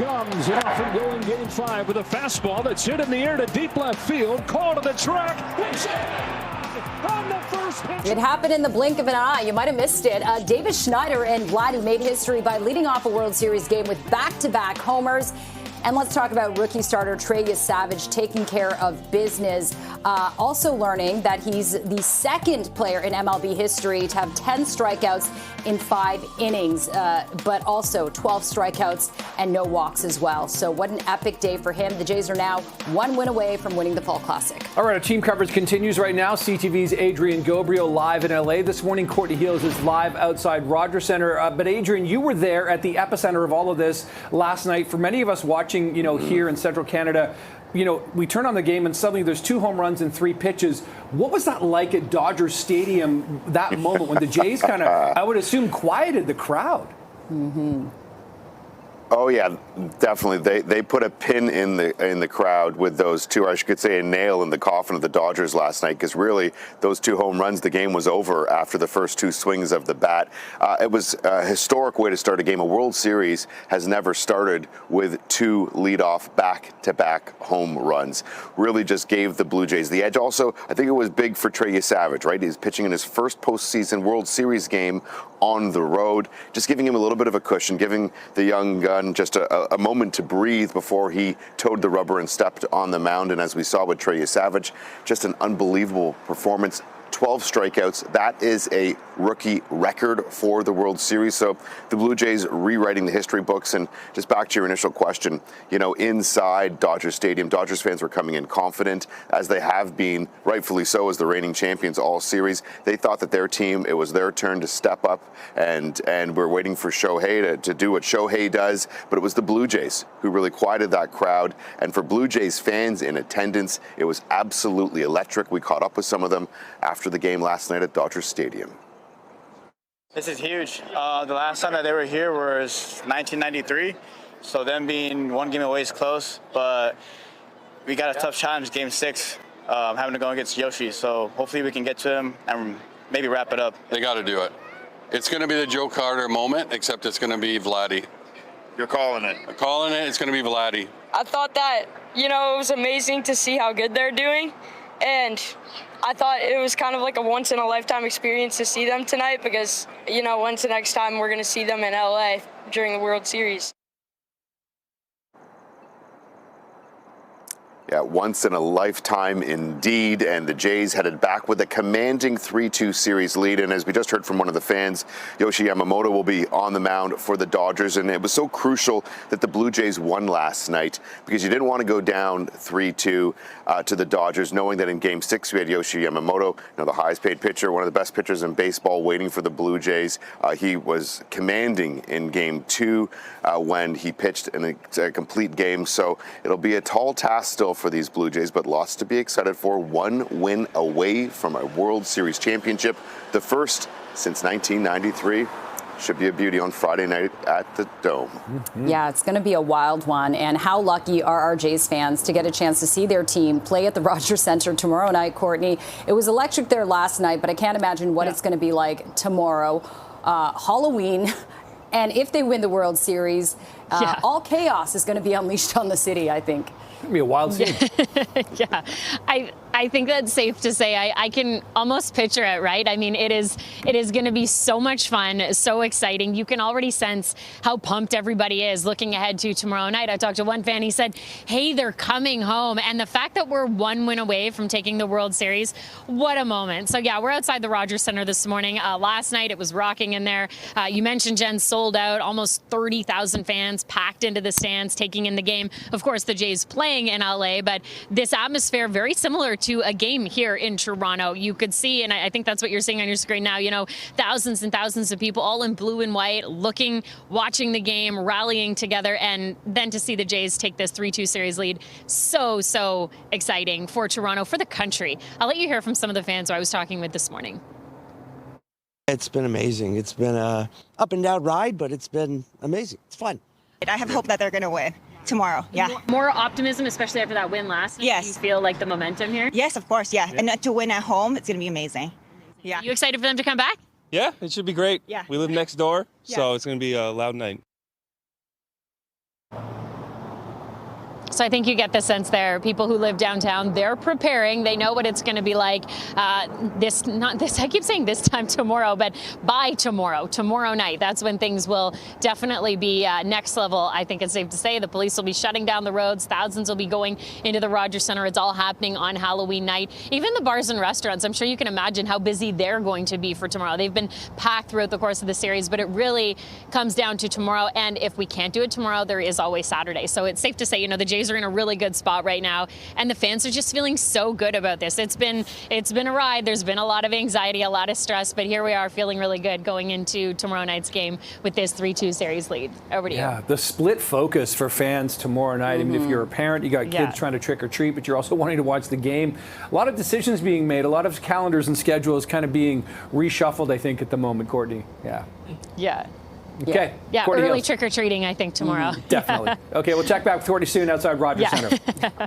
comes. And off and going game 5 with a fastball that's hit in the air to deep left field. Call to the track. On the first pitch. It happened in the blink of an eye. You might have missed it. Davis Schneider and Vladdy made history by leading off a World Series game with back-to-back homers. And let's talk about rookie starter Trey Savage taking care of business. Also learning that he's the second player in MLB history to have 10 strikeouts in 5 innings, but also 12 strikeouts and no walks as well. So what an epic day for him. The Jays are now 1 win away from winning the Fall Classic. All right, our team coverage continues right now. CTV's Adrian Ghobrial live in LA. This morning, Courtney Heels is live outside Rogers Center. But Adrian, you were there at the epicenter of all of this last night. For many of us watching, here in central Canada, we turn on the game and suddenly there's 2 home runs and 3 pitches. What was that like at Dodger Stadium, that moment when the Jays kind of, I would assume, quieted the crowd? Mm-hmm. Oh yeah, definitely. They put a pin in the crowd with those 2, or I could say a nail in the coffin of the Dodgers last night, because really those 2 home runs, the game was over after the first 2 swings of the bat. It was a historic way to start a game. A World Series has never started with 2 leadoff back-to-back home runs. Really just gave the Blue Jays the edge. Also, I think it was big for Trey Savage, right? He's pitching in his first postseason World Series game on the road, just giving him a little bit of a cushion, giving the young gun just a moment to breathe before he toed the rubber and stepped on the mound. And as we saw with Trey Savage, just an unbelievable performance. 12 strikeouts. That is a rookie record for the World Series. So the Blue Jays rewriting the history books. And just back to your initial question, inside Dodger Stadium, Dodgers fans were coming in confident, as they have been, rightfully so, as the reigning champions all series. They thought that their team, it was their turn to step up, and we're waiting for Shohei to do what Shohei does. But it was the Blue Jays who really quieted that crowd. And for Blue Jays fans in attendance, it was absolutely electric. We caught up with some of them after the game last night at Dodger Stadium. This is huge. The last time that they were here was 1993, so them being 1 game away is close, but we got a tough challenge, Game 6, having to go against Yoshi, so hopefully we can get to him and maybe wrap it up. They got to do it. It's going to be the Joe Carter moment, except it's going to be Vladdy. You're calling it. I'm calling it. It's going to be Vladdy. I thought that, it was amazing to see how good they're doing, and I thought it was kind of like a once-in-a-lifetime experience to see them tonight, because, when's the next time we're going to see them in LA during the World Series? Yeah, once in a lifetime indeed, and the Jays headed back with a commanding 3-2 series lead. And as we just heard from one of the fans, Yoshi Yamamoto will be on the mound for the Dodgers. And it was so crucial that the Blue Jays won last night, because you didn't want to go down 3-2 to the Dodgers, knowing that in Game 6 we had Yoshi Yamamoto, the highest paid pitcher, one of the best pitchers in baseball, waiting for the Blue Jays. He was commanding in Game 2 when he pitched in a complete game. So it'll be a tall task still for these Blue Jays, but lots to be excited for. 1 win away from a World Series championship, the first since 1993. Should be a beauty on Friday night at the Dome. Mm-hmm. Yeah, it's going to be a wild one. And how lucky are our Jays fans to get a chance to see their team play at the Rogers Center tomorrow night, Courtney? It was electric there last night, but I can't imagine what it's going to be like tomorrow. Halloween. And if they win the World Series, all chaos is going to be unleashed on the city, I think. It's going to be a wild scene. Yeah, I think that's safe to say. I can almost picture it, right? I mean, it is going to be so much fun, so exciting. You can already sense how pumped everybody is looking ahead to tomorrow night. I talked to one fan. He said, hey, they're coming home. And the fact that we're 1 win away from taking the World Series, what a moment. So, yeah, we're outside the Rogers Center this morning. Last night, it was rocking in there. You mentioned, Jen, sold out. Almost 30,000 fans packed into the stands, taking in the game. Of course, the Jays playing in LA, but this atmosphere very similar to a game here in Toronto. You could see, and I think that's what you're seeing on your screen now, thousands and thousands of people all in blue and white, watching the game, rallying together, and then to see the Jays take this 3-2 series lead. So exciting for Toronto, for the country. I'll let you hear from some of the fans who I was talking with this morning. It's been amazing. It's been a up and down ride, but it's been amazing. It's fun. I have hope that they're going to win tomorrow. Yeah. More optimism, especially after that win last night. Yes. Do you feel like the momentum here? Yes, of course. Yeah. And to win at home, it's going to be amazing. Yeah. You excited for them to come back? Yeah, it should be great. Yeah. We live next door, Yeah. so it's going to be a loud night. So I think you get the sense there. People who live downtown, they're preparing. They know what it's going to be like. I keep saying this time tomorrow, but by tomorrow night, that's when things will definitely be next level. I think it's safe to say the police will be shutting down the roads. Thousands will be going into the Rogers Centre. It's all happening on Halloween night. Even the bars and restaurants, I'm sure you can imagine how busy they're going to be for tomorrow. They've been packed throughout the course of the series, but it really comes down to tomorrow. And if we can't do it tomorrow, there is always Saturday. So it's safe to say, the Jays are in a really good spot right now, and the fans are just feeling so good about this. It's been a ride. There's been a lot of anxiety, a lot of stress, but here we are feeling really good going into tomorrow night's game with this 3-2 series lead. Over to you. Yeah, the split focus for fans tomorrow night. I mean, if you're a parent, you got kids trying to trick or treat, but you're also wanting to watch the game. A lot of decisions being made, a lot of calendars and schedules kind of being reshuffled, I think, at the moment, Courtney. Yeah. Okay. Yeah, Courtney early Heels. trick-or-treating, I think, tomorrow. Definitely. Okay, we'll check back with Courtney soon outside Rogers Centre.